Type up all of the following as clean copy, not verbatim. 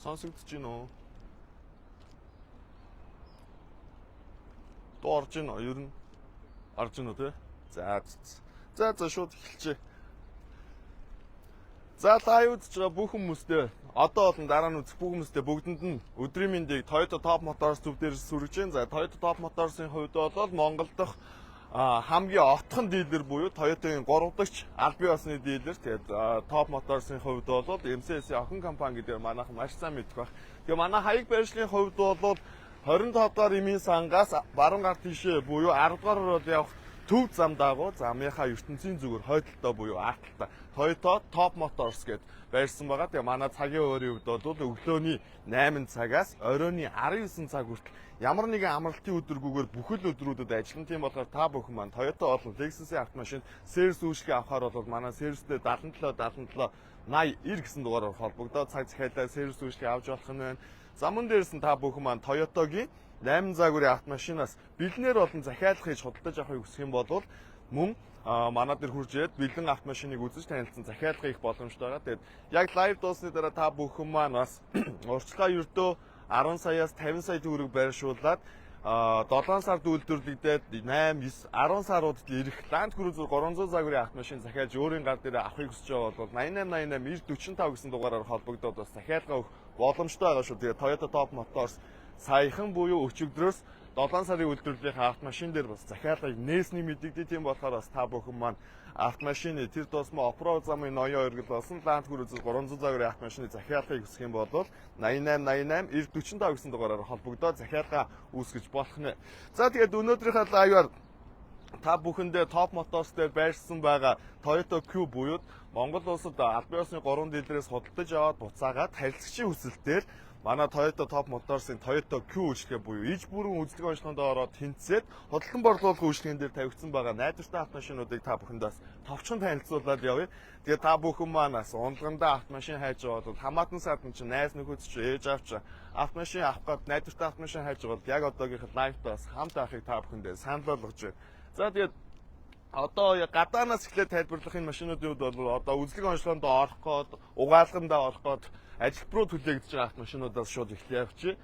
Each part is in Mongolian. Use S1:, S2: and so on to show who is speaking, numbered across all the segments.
S1: Сонсогдож байна уу? Дуу орж байна уу? Ер нь орж байна уу те? За шууд эхэлчихье. За лайв үзэж байгаа бүх хүмүүстээ одоо болон дараа нь үзэх бүх хүмүүстээ бүгдэнд нь өдрийн мэндийг Toyota Top Motors зүв дээр сүргэж байна. За Toyota Top Motors-ын хувьд бол Монгол дахь хамгийн отхон дилер буюу Toyota-гийн 3 дахь аль бие усны дилер. Тэгээд Top Motors-ын хувьд бол MCS-ийн охин компани гэдэг манайхан маш сайн мэдэх байх. Тэгээ манай хаяг барилгын хувьд бол 25 дахь эмийн сангаас баруун гар тишээ буюу 10 дахь руу явах төв зам дагуу замынхаа ертөнцийн зүгээр хойдолтой буюу ааталтай Toyota Top Motors гэд байрсан байгаа. Тэгээ манай цагийн өөрийн хувьд бол өглөөний 8 цагаас оройны 19 цаг хүртэл ямар нэгэн амралтын өдргүүгээр бүхэл өдрүүдэд ажиллана. Тийм болохоор та бүхэн маань Toyota болон Lexus-ийн автомашинд сервис үйлчлэгээ авахаар бол манай сервистэй 77 80 90 гэсэн дугаараар холбогдоод цаг захиалаа сервис үйлчлэгээ авч болох нь байна. Замун дээрс нь та бүхэн маань Toyota-гийн 8 загварын автомашинаас бэлнээр болон захиалах хийж худалдаж авахыг хүсэх юм бол мөн манай дээр хурж ирээд бэлэн автомашиныг үзэж танилцсан захиалах их боломжтой байгаа. Тэгээд яг лайв дуусны дараа та бүхэн маань бас урьдчилгаа ердөө 10 саяас 50 сая төгрөг байршуулад 7 сард үйлдвэрлэгдээд 8, 9, 10 саруудад ирэх Land Cruiser 300 загварын автомашин захиалж өөрийн гар дээр авахыг хүсэж байгаа бол 8888 945 гэсэн дугаараар холбогдоод бас захиалга өгөх боломжтой байгаа шүү. Тэгээд Toyota Top Motors саяхан буюу өчигдрөөс 7 сарын үйлдвэрлэлийн автомашин дээр бас захиалгыг нээсний мэдэгдээ. Тийм болохоор бас та бүхэн маань автомашины тэр тусмаа оффроуд замын ноён өргөл болсон Land Cruiser 300 загварын автомашины захиалгыг хүсэх юм бол 8888 945 гэсэн дугаараар холбогдоод захиалга үүсгэж болох нэ. За тэгээд өнөөдрийнхээ лайваар та бүхэндээ Top Motors дээр байршсан байгаа Toyota Q буюу Монгол улсад аль бие усны 3 дилерээс худалдаж аваад буцаагаад харилцагчийн хүсэлтээр манай Toyota Top Motors-ын Toyota Q үйлчлэгээ буюу иж бүрэн үйлчлэгээ онцлогоонд ороод тэнцээд хөдөлгөөн борлуулалт үйлчлэгээн дээр тавигдсан байгаа найдвартай автомашинуудыг та бүхэндээс товчхон танилцуулаад явъя. Тэгээ та бүхэн манаас унлагандаа автомашин хайж байгаа бол хамаатан сард чинь найз нөхөд чи ээж авч автомашин авах гээд найдвартай автомашин хайж байгаа бол яг одоогийнх лайвтаас хамт авахыг та бүхэндээ санал болгож байна. За тэгээд одоо гадаанаас эхлээд тайлбарлах энэ машинуудын хувьд бол одоо үзлэг онцлогоонд орох гээд угаалгандаа орох гээд ажил руу төлөөгдөж байгаа автомашинуудаас шууд эхлэе явчих.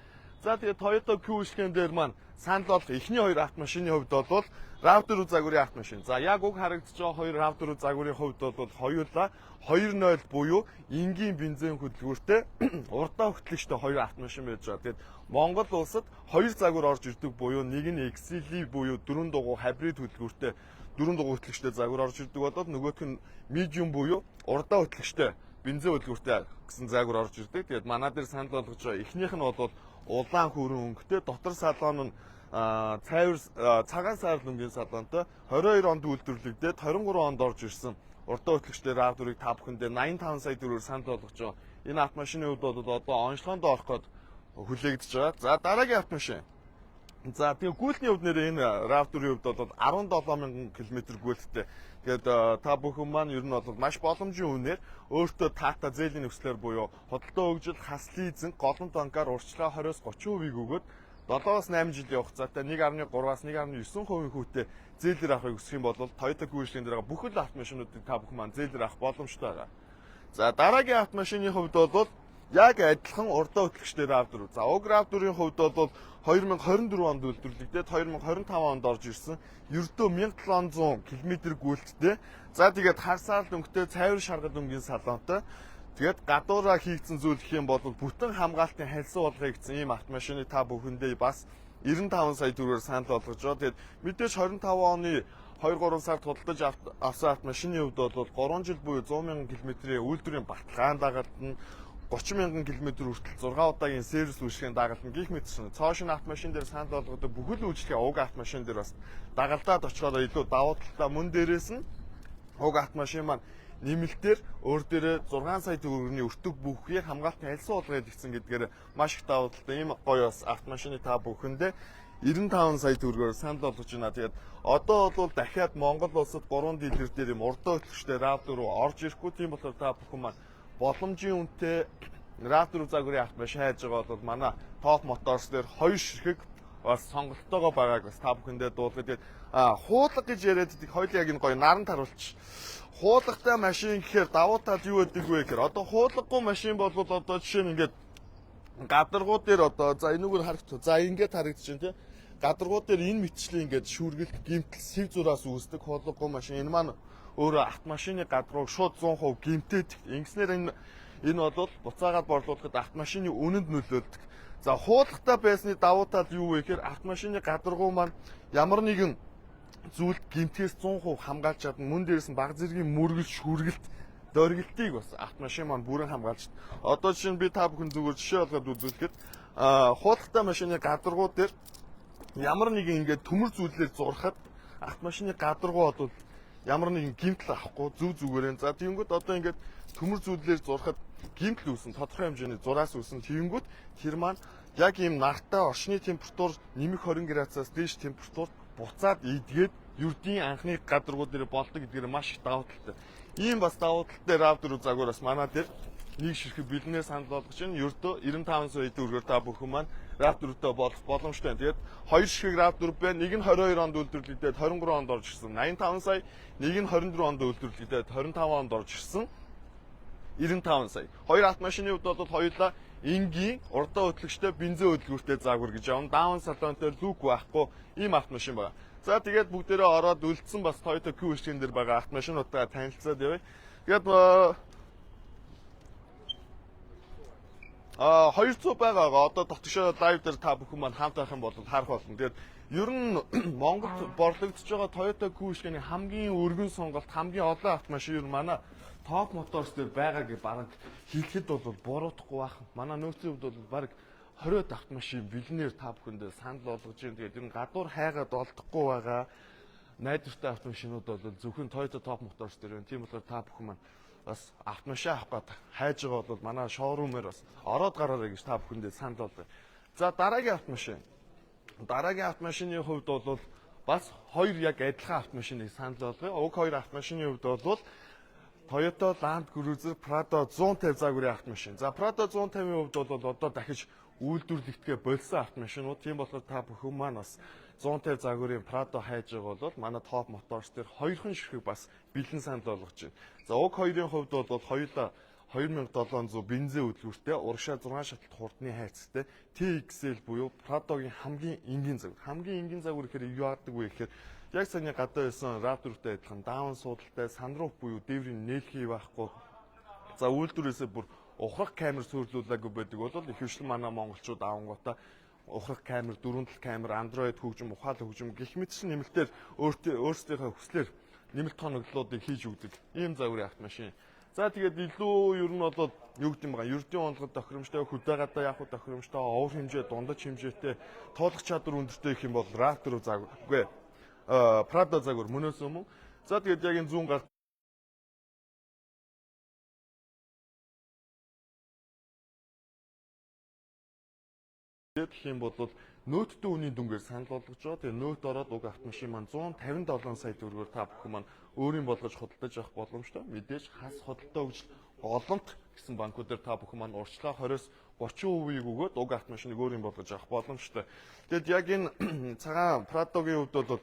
S1: За тэгээд Toyota Q үйлчлэгээн дээр маань санал бол эхний хоёр автомашины хувьд бол RAV4 загварын автомашин. За яг уг харагдаж байгаа хоёр RAV4 загварын хувьд бол хоёулаа 2.0 буюу энгийн бензин хөдөлгөөртэй урдаа хөтлөгчтэй хоёр автомашин байж байгаа. Тэгээд Монгол улсад хоёр загвар орж ирдэг буюу нэг нь XLE буюу 4 дугуй хибрид хөдөлгөөртэй 4 дугуй хөтлөгчтэй загвар орж ирдэг болоод нөгөөх нь medium буюу урдаа хөтлөгчтэй бензин хөдөлгөөртэй гэсэн загвар орж ирдэг. Тэгээд манай дээр санал болгож байгаа эхнийх нь бол улаан хүрэн өнгөтэй, дотор салон нь цагаан сар лөнгийн салонтой 22 онд үйлдвэрлэгдээд 23 онд орж ирсэн урдаа хөтлөгчтэй RAV4-ыг та бүхэндээ 85 сая төгрөгөөр санал болгож байгаа. Энэ автомашины хувьд бол одоо онцлогоонд орох гээд хүлээгдэж байгаа. За дараагийн автомашин. За тэгээ гүйлтний хувьд нэр энэ RAV4-ийн хувьд бол 17,000 км гүйлттэй. Тэгээд та бүхэн маань ер нь бол маш боломжийн үнээр өөртөө таата зээлийн нөхцлөөр буюу худалдаа хөгжил, хас лизинг, голон банкар урьдчилгаа 20-30% өгөөд 7-8 жилийн хугацаатай 1.3-аас 1.9% хүүтэй зээлээр авахыг хүсэх юм бол Toyota гүйцэтгэлийн дээр бүхэл автомашинуудыг та бүхэн маань зээлээр авах боломжтой байгаа. За дараагийн автомашины хувьд бол яг адилхан урдаа хөтлөгчтэй RAV4. За уг RAV4-ийн хувьд бол 2024 онд үйлдвэрлэгдээд 2025 онд орж ирсэн ердөө 1700 км гүйлттэй. За тэгээд харсаар дөнгөтэй цайвар шаргал өнгийн салонтой. Тэгээд гадуураа хийгдсэн зүйл гэх юм бол бүтэн хамгаалтын хэлсэн болгоё гэсэн ийм автомашины та бүхэндээ бас 95 сая төгрөгөөр санал болгож байгаа. Тэгээд мэдээж 25 оны 2-3 сард худалдаж авсан автомашины хувьд бол 3 жил буюу 100,000 км-ийн үйлдвэрийн баталгаан дагалдан 30,000 км хүртэл 6 удаагийн сервис үйлчлэгийн дагалдан гих мэтсэн. Цоошин автомашин дээр санал болгоод бүхэл үйлчлэгээ уг автомашин дээр бас дагалдаад очихоор илүү давуу талтай мөн дээрээс нь уг автомашин маань нэмэлтээр өөр дээрээ 6 сая төгрөгийн өртөг бүхийг хамгаалтын хэлсэн болгоод игцэн гэдгээр маш их давуу талтай ийм гоё бас автомашины та бүхэндээ 95 сая төгрөгөөр санал болгож байна. Тэгээд одоо бол дахиад Монгол улсад 3 дилер дээр юм урдаа хөтлөгчтэй RAV4 орж ирэхгүй. Тийм болохоор та бүхэн маань боломжийн үнэтэй RAV4 загварын автомашин хайж байгаа бол манай Top Motors дээр хоёр ширхэг бас сонголтоогоо байгааг бас та бүхэндээ дуулгая. Тэгээд хуулга гэж яриад байдаг хоёул яг энэ гоё наран таруулч. Хуулгатай машин гэхээр давуу тал юу гэдэг вэ гэхээр одоо хуулгагүй машин бол одоо жишээ нь ингээд гадаргуу дээр одоо за энүүгээр харагдав. За ингээд харагдаж байна тий. Гадаргуу дээр энэ мэтчлийн ингээд шүүргэлт гимтэл сэв зураас үүсдэг хулгай машин. Энэ маань өөрөө автомашины гадаргууг шууд 100% гимтээд. Ингэснээр энэ бол буцаагаад борлуулахад автомашины үнэнд нөлөөлдөг. За хуулгатай байсны давуу тал юу вэ гэхээр автомашины гадаргуу маань ямар нэгэн зүйлд гимтээс 100% хамгаалж чадна. Мөн дээрээс нь баг зэргийн мөргөл шүүргэлт дөргилтийг бас автомашин маань бүрэн хамгаалж байна. Одоо жишээ нь би та бүхэн зүгээр жишээ олгоод үзүүлэхэд хуулгатай машины гадаргуу дээр ямар нэгэн ингээд төмөр зүйлээр зурхад автомашины гадаргуу бол ямар нэгэн гимтэл авахгүй зүгээрээ. За тиймгүүд одоо ингээд төмөр зүйлээр зурхад гимтэл үүсэн, тодорхой хэмжээний зураас үүсэн. Тиймгүүд тэр маань яг ийм нартай орчны температур нэмэх 20 градусаас дээш температурт буцаад идгээд ердийн анхны гадаргуу дээр болдог гэдгээр маш их давуу талтай. Ийм бас давуу талтай RAV4 загвараас манай дээр нэг ширхэг бэлнээр санал болгож байна. Ердөө 95 сая төгрөгөөр та бүхэн маань RAV4-тэй болох боломжтой. Тэгээд хоёр ширхэг RAV4 байна. Нэг нь 22 онд үйлдвэрлэгдээд 23 онд орж ирсэн 85 сая, нэг нь 24 онд үйлдвэрлэгдээд 25 онд орж ирсэн 95 сая. Хоёр автомашины хувьд бол хоёулаа энгийн урдаа хөтлөгчтэй бензин хөдөлгүүртэй загвар гэж аав. Даун салонтой люк байхгүй ийм автомашин байна. За тэгээд бүгдээрээ ороод үлдсэн бас Toyota Q-ийн дээр байгаа автомашинуудаа танилцаад явъя. Тэгээд 200 байгаагаа одоо дотгошоо лайв дээр та бүхэн маань хамт байх юм бол харах болно. Тэгээд ер нь Монголд борлогдож байгаа Toyota Q-ийн хамгийн өргөн сонголт хамгийн олон автомашин ер нь манай Top Motors дээр байгаа гэж бараг хэлэхэд бол буруутахгүй байна. Манай нөөцийн хувьд бол бараг 20 автомашин бэлнээр та бүхэндээ санал болгож байна. Тэгээд ер нь гадуур хайгаад олдохгүй байгаа найдвартай автомашинууд бол зөвхөн Toyota Top Motors дээр байна. Тийм болохоор та бүхэн маань бас автомашин авах гээд хайж байгаа бол манай шоурумээр бас ороод гараарай гэж та бүхэндээ санал болгоё. За дараагийн автомашин. Дараагийн автомашины хувьд бол бас хоёр яг адилхан автомашиныг санал болгоё. Уг хоёр автомашины хувьд бол Toyota Land Cruiser Prado 150 загварын автомашин. За Prado 150-ийн хувьд бол одоо дахиж үйлдвэрлэгдэхээ болсон автомашинууд. Тийм болохоор та бүхэн маань бас 150 загварын Prado хайж байгаа бол манай Top Motors дээр хоёрхан ширхэг бас бэлэн санал болгож байна. За уг хоёрын хувьд бол хоёулаа 2700 бензин хөдөлгүүртэй урагшаа 6 шаталт хурдны хайцтай TXL буюу Prado-гийн хамгийн энгийн загвар. Хамгийн энгийн загвар гэхээр юу яадаг вэ гэхээр яг саяны гадаа байсан RAV4-тэй адилхан даун суудалтай sunroof буюу дээврийн нээлхий байхгүй. За үйлдвэрээсээ бүр ухрах камер суйрлуулаагүй байдаг бол ихэвчлэн манай монголчууд авангуудаа ухрах камер, дөрвөн тал камер, Android хөгжим, ухаалаг хөгжим гэх мэт ч нэмэлтээр өөрсдийнхөө хүслээр нэмэлт тоноглолуудыг хийж өгдөг ийм загварын автомашин. За тэгээд илүү ер нь бол юу гэдэг юм байгаа. Ердийн онцгой тохиромжтой, хөдөө гадаа явах тохиромжтой, овер хэмжээ, дундаж хэмжээтэй, туулах чадвар өндөртэй гэх юм бол RAV4 загвар. Үгүй Prado загвар мөнөөс өмнө. За тэгээд яг энэ зүүн гал гэх юм бол нөөттэй үнийн дүнгээр санал болгож байгаа. Тэгээ нөөт ороод уг автомашин маань 157 сая төгрөгөөр та бүхэн маань өөрийн болгож худалдаж авах боломжтой. Мэдээж хас худалдаа хөгжил олонт гэсэн банкудаар та бүхэн маань урьдчилан 20-с 30% өгөөд уг автомашиныг өөрийн болгож авах боломжтой. Тэгэд яг энэ цагаан Prado-гийн хувьд бол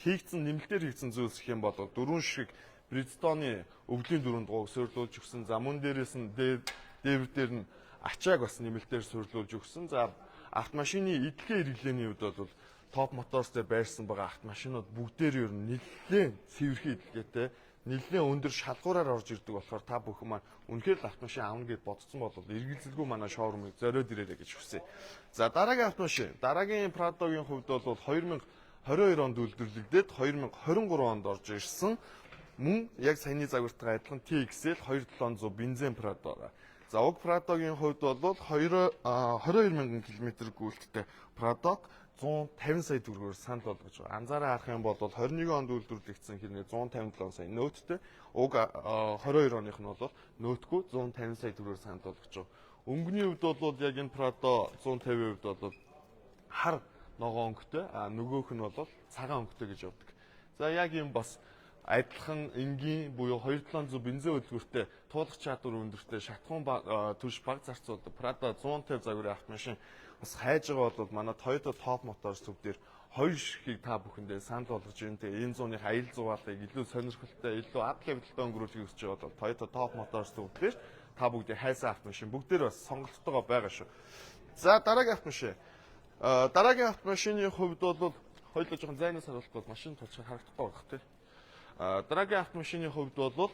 S1: нэмэлтээр хийгдсэн зүйлс гэх юм бол дөрвөн ширхэг Bridgestone-ы өвлийн дөрөнд гоо суйрлуулж өгсөн. За мөн дээрээс нь дээвэр дээр нь ачааг бас нэмэлтээр суйрлуулж өгсөн. За автомашины эдлэгийн хэрэглээний хувьд бол Top Motors дээр байрсан байгаа автомашинууд бүгдээр ер нь нэлээд цэвэрхэн эдлэгээтэй, нэлээд өндөр шалгуураар орж ирдэг болохоор та бүхэн маань үнэхээр л автомашин аавна гэж бодсон бол эргэлзэлгүй манай шоурумыг зориод ирээрэй гэж хүсье. За дараагийн автомашин, дараагийн Prado-гийн хувьд бол 2022 онд үйлдвэрлэгдээд 2023 онд орж ирсэн мөн яг саяны загвартайгаа адилхан TXL 2700 бензин Prado байгаа. За уг Prado-гийн хувьд бол 22,000 км гүйлттэй Prado 150 сая төгрөгөөр санал болгож байгаа. Анзаараа харах юм бол 21 онд үйлдвэрлэгдсэн хэрнээ 157 сая нөөттэй. Уг 22 оных нь бол нөөтгүй 150 сая төгрөгөөр санал болгож байгаа. Өнгөний хувьд бол яг энэ Prado 150-ийн хувьд бол хар ногоон өнгөтэй, нөгөөх нь бол цагаан өнгөтэй гэж явдаг. За яг юм бас адилхан энгийн буюу 2700 бензин хөдөлгүүртэй, туулах чадвар өндөртэй, шатхуун түвш баг зарцуулдаг Prado 150 загварын автомашин бас хайж байгаа бол манай Toyota Top Motors төв дээр хоёр ширхгийг та бүхэндээ санал болгож байна. Тэгээ энэ зууных аял зугаалыг илүү сонирхолтой, илүү ад левелтэй өнгөрүүлэхийг хүсэж байгаа бол Toyota Top Motors төв дээр та бүгдийн хайсан автомашин бүгдээр бас сонголттойгоо байгаа шүү. За дараагийн автомашин. Дараагийн автомашины хувьд бол хоёулаа жоохон зайнаас харуулахгүй машин тулчаар харагдахгүй байх тий. Дараагийн автомашины хувьд бол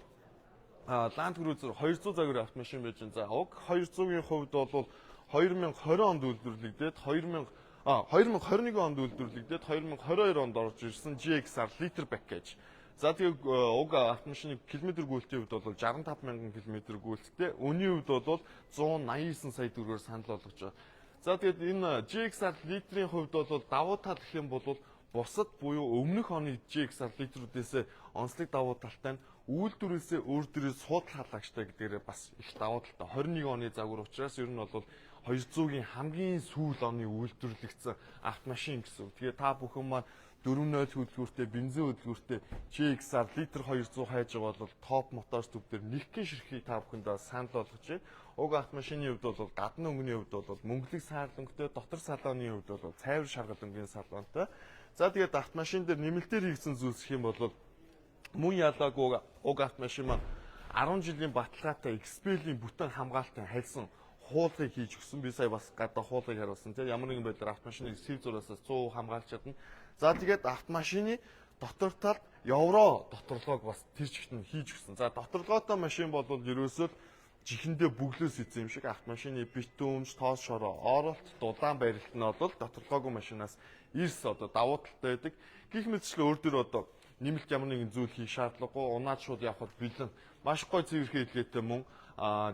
S1: Land Cruiser 200 загварын автомашин байж байна. За уг 200-ийн хувьд бол 2020 онд үйлдвэрлэгдээд 2021 онд үйлдвэрлэгдээд 2022 онд орж ирсэн GXR литр пакэж. За тэгээ уг автомашины километр гүйлтийн хувьд бол 65,000 км гүйлттэй. Үнийн хувьд бол 189 сая төгрөгөөр санал болгож байгаа. За тэгээд энэ GXR литрийн хувьд бол давуу тал гэх юм бол бусад буюу өмнөх оны GXR литрүүдээс онцлог давуу талтай нь үйлдвэрээсээ өөр дөрөө суудал халагчтай гэдгээр бас их давуу талтай. 21 оны загвар учраас ер нь бол 200-ийн хамгийн сүүл оны үйлдвэрлэгдсэн автомашин гэсэн. Тэгээ та бүхэн маань 4.0 хөдөлгөөртэй бензин хөдөлгөөртэй GXR литр 200 хайж байгаа бол топ мотор зүв дээр нэгхэн ширхгийг та бүхэндээ санал болгож байна. Уг автомашины хувьд бол гадны өнгөний хувьд бол мөнгөлөг саалангатай, дотор салооны хувьд бол цайвар шаргал өнгийн салоонтой. За тэгээд автомашин дээр нэмэлтээр хийгдсэн зүйлс хэм бол мөн ялаагүй уг автомашин маань 10 жилийн баталгаатай XPEL-ийн бүтэн хамгаалтын хайлсан хуулгыг хийж өгсөн. Би сая бас гадаа хуулгыг харуулсан. Тэгээ ямар нэгэн байдлаар автомашиныг сэв зураас 100% хамгаалж чадна. За тэгээд автомашины дотор талд евро доторлогог бас тэр чигт нь хийж өгсөн. За доторлоготой машин бол ерөөсөө жихэндээ бүглөөс ийцэн юм шиг автомашины битүүмж, тоос шороо, оролт, дулаан барилт нь бол доторлогоогүй машинаас эрс давуу талтай байдаг. Гэх мэтчлэн өөр дөр нэмэлт ямар нэгэн зүйл хийх шаардлагагүй. Унаад шууд явхад бэлэн маш гоё цэвэрхэн хэлгээтэй мөн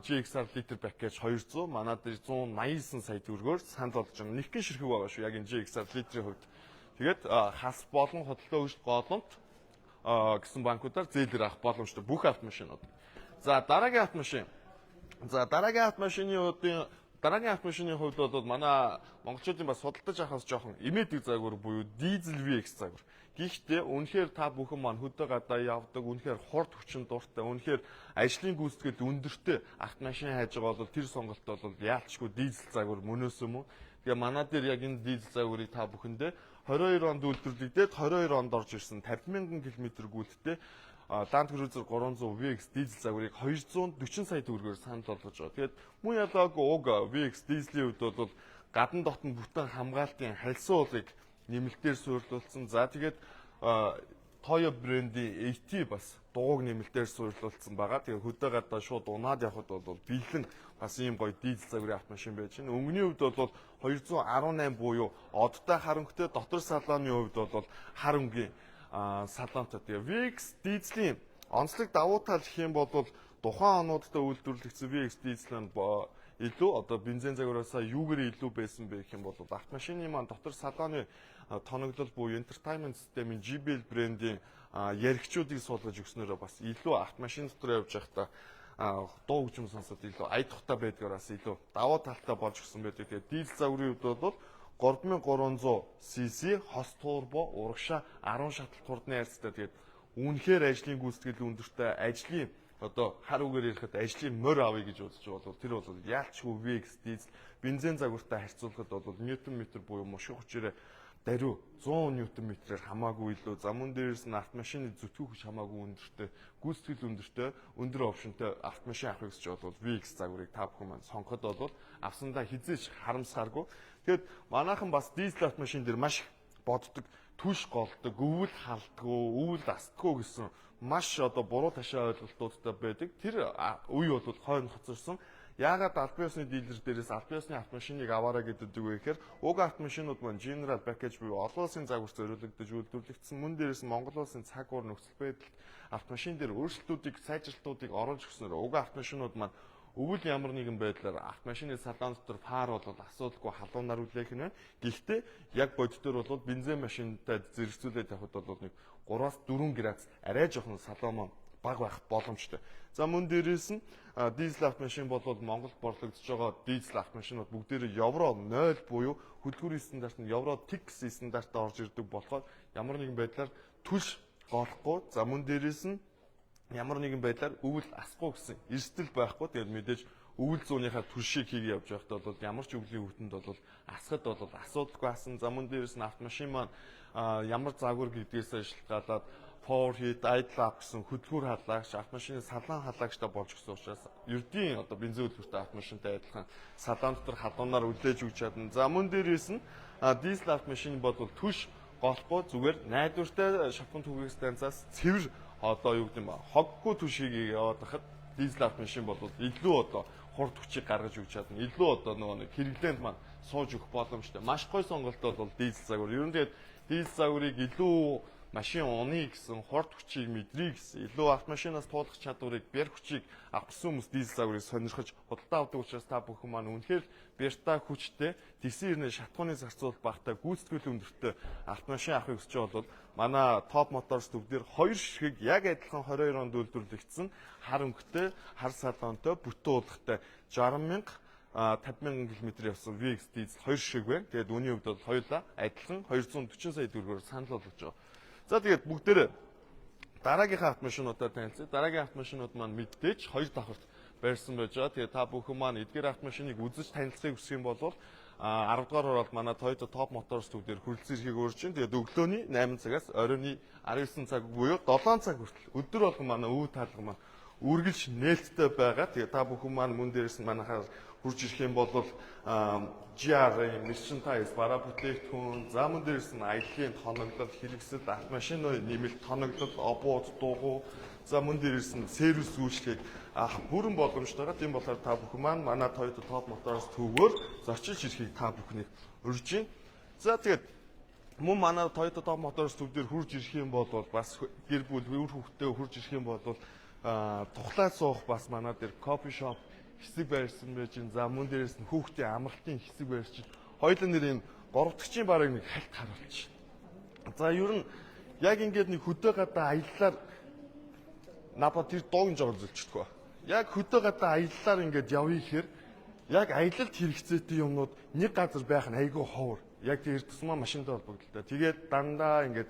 S1: GXR литр пакэж 200 манай дээр 189 сая төгрөгөөр санал болж байгаа. Нэгхэн ширхэг байгаа шүү. Яг энэ GXR литрийн хувьд. Тэгээд хас болон хөдөлгөөн өгч голомт гэсэн банкудаар зээлэр авах боломжтой бүх автомашинууд. За дараагийн автомашин. За дараагийн автомашины хувьд бол манай монголчуудын бас судалдаж авахаас жоохон имээдэг загвар буюу дизель VX загвар. Гэхдээ үнэхээр та бүхэн маань хөдөө гадаа явдаг, үнэхээр хурд хүчин дуртай, үнэхээр ажлын гүйцэтгэл өндөртэй автомашин хайж байгаа бол тэр сонголт бол яалтчгүй дизель загвар мөнөөсөө мөн. Тэгээ манай дээр яг энэ дизель загварыг та бүхэндээ 22 онд үйлдвэрлэгдээд 22 онд орж ирсэн 50,000 км гүйлттэй Land Cruiser 300 VX дизель загварыг 240 сая төгрөгөөр санал болгож байгаа. Тэгээд мөн ялаагүй уг VX дизелийн хувьд бол гадна дотн бүтэн хамгаалтын хальсан уулыг нэмэлтээр суйрлуулсан. За тэгээд Toyo брендийн AT бас дууг нэмэлтээр суйрлуулсан байгаа. Тэгээд хөдөө гадаа шууд унаад явхад бол бэлэн бас ийм гоё дизель загварын автомашин байж байна. Өнгөний хувьд бол 218 буюу одтой харанхтай, дотор салооны хувьд бол хар өнгийн салоонтой. Тэгээ VX дизелийн онцлог давуу тал гэх юм бол тухайн онуудтай үйлдвэрлэгдсэн VX дизель нь илүү бензин загвараасаа юугээр илүү байсан бэ гэх юм бол автомашины маань дотор салооны тоноглол буюу entertainment системийн JBL брендийн яригчуудыг суулгаж өгснөөрөө бас илүү автомашин дотор явж байхдаа дуу хөгжим сонсоод илүү ая тухтай байдгаараас илүү давуу талтай болж өгсөн байдаг. Тэгээ дизель загварын хувьд бол 3300 cc хос турбо урагшаа 10 шатал хурдны хайрцагтай. Тэгээд үнэхээр ажлын гүйцэтгэл өндөртэй ажлын хар үгээр ирэхэд ажлын морь авъя гэж бодож байгаа бол тэр бол яалтчгүй VX дизель бензин загвартай харьцуулахад бол ньютон метр буюу мушгих хүчээр даруй 100 ньютон метрээр хамаагүй илүү. За мөн дээрээс нь автомашины зүтгэх хүч хамаагүй өндөртэй, гүйцэтгэл өндөртэй, өндөр опшнтой автомашин авах гэж бол VX загварыг та бүхэн маань сонгоход бол авсандаа хизээч харамсааргүй. Тэгэд манайхан бас дизель автомашин дээр маш их боддог, түш голдог, өвөл халдгүй, өвөл астгүй гэсэн маш буруу ташаа ойлголтуудтай байдаг. Тэр үе бол хойно хоцорсон. Яагаад албан ёсны дилер дээрээс албан ёсны автомашиныг аваарай гэдэг вэ гэхээр уг автомашинууд маань General Package буюу олон улсын загвар зориулагдаж үйлдвэрлэгдсэн. Мөн дээрээс Монгол улсын цаг уур нөхцөл байдалд автомашин дээр өөрчлөлтүүдийг, сайжралтуудыг оруулж өгснөөр уг автомашинууд маань өвөл ямар нэгэн байдлаар автомашины салон дотор фар бол асуудалгүй халуунаар үлээх нь. Гэхдээ яг бодитоор бол бензин машинтай зэрэгцүүлээд явхад бол нэг 3-аас 4 градус арай жоохон салон бага байх боломжтой. За мөн дээрээс нь дизель автомашин бол Монголд борлогдож байгаа дизель автомашинууд бүгдээрээ Евро 0 буюу хөдөлгүүрийн стандарт нь Евро TIX стандартаар орж ирдэг болохоор ямар нэгэн байдлаар түлш голохгүй. За мөн дээрээс нь ямар нэгэн байдлаар өвөл асахгүй гэсэн эрсдэл байхгүй. Тэгээд мэдээж өвөл зүүнийхаа түлшийг хийгээ явж байхдаа бол ямар ч өвлийн өвтөнд бол асахад бол асуудалгүй асан. За мөн дээрээс нь автомашин маань ямар загвар гэдгээс шалтгаалаад power heat, idle up гэсэн хөдөлгүүр халаагч, автомашины салаан халаагчтай болж гисэн учраас ердийн одоо бензин хөдөлгөөртэй автомашинтай адилхан салаан дотор халуунаар үлээж өгч чадна. За мөн дээрээс нь дизель автомашин бол түш голохгүй зүгээр найдвартай шатхуун түгээх станцаас цэвэр одоо юу гэдэг юм хоггүй түшийг яваад хахад дизель автомашин бол илүү одоо хурд хүчийг гаргаж өгч чадна. Илүү одоо нөгөө хэрэглээнд маань сууж өгөх боломжтой. Маш гоё сонголт бол дизель загвар. Ер нь тэгээд дизель загварыг илүү машин уны гэсэн хурд хүчийг мэдрий гэсэн илүү автомашинаас туулах чадварыг бэр хүчийг авсан хүмүүс дизель загварыг сонирхож худалдаа авдаг учраас та бүхэн маань үнэхээр бэрта хүчтэй тэгсэн хэрнээ шатхууны зарцуул багтай гүйцэтгэл өндөртэй автомашин авахыг хүсэж бол манай топ моторс төвдөр хоёр ширхэг яг адилхан 22 онд үйлдвэрлэгдсэн хар өнгөтэй хар салонтой бүтэн уулгатай 60,000 50,000 км явсан VX дизель хоёр ширхэг байна. Тэгээд үүний хувьд бол хоёулаа адилхан 240 сая төгрөгөөр санал болгож байгаа. За тэгээд бүгдээрээ дараагийнхаа автомашинуудаар танилцъя. Дараагийн автомашинууд маань мэдээж хоёр давхарт барьсан байж байгаа. Тэгээд та бүхэн маань эдгээр автомашиныг үзэж танилцахыг хүсэх юм бол 10 дугаар ороод манай Toyota Top Motors төвдөр хүрэлцэн ирэхийг урьж байна. Тэгээд өглөөний 8 цагаас оройн 19 цаг буюу 7 цаг хүртэл өдөр болгон манай өв таалга маань үргэлж нээлттэй байгаа. Тэгээд та бүхэн маань мөн дээрээс нь манайхаар хурж ирэх юм бол GR, Michelin Tires, бараа бүтээгдэхүүн, за мөн дээрээс нь аяллаа тоноглол, хэрэгсэл, автомашины нэмэлт тоноглол, обууд, дуугуу, за мөн дээрээс нь сервис үйлчлэгийг бүрэн боломжтойгоо. Тийм болохоор та бүхэн маань манай Toyota Top Motors төвөөр зочилж ирэхийг та бүхнийг урьж байна. За тэгээд мөн манай Toyota Top Motors төв дээр хурж ирэх юм бол бас гэр бүл үр хүүхдтэй хурж ирэх юм бол тухлаа суух бас манай дээр кофе шоп хэсэг байрсан байж гин. За мөн дээрээс нь хүүхдийн амралтын хэсэг байрч гин. Хоёулаа нэр юм 3 дахьчийн бараг нэг хальт харуулж байна. За ер нь яг ингээд нэг хөдөө гадаа аяллаар напа тэр доогийн жоо зөлчдөг ба. Яг хөдөө гадаа аяллаар ингээд явъя гэхээр яг аялалд хэрэгцээтэй юмнууд нэг газар байх нь айгүй ховор. Яг тэр тусмаа машинтай холбогдолтой. Тэгээд дандаа ингээд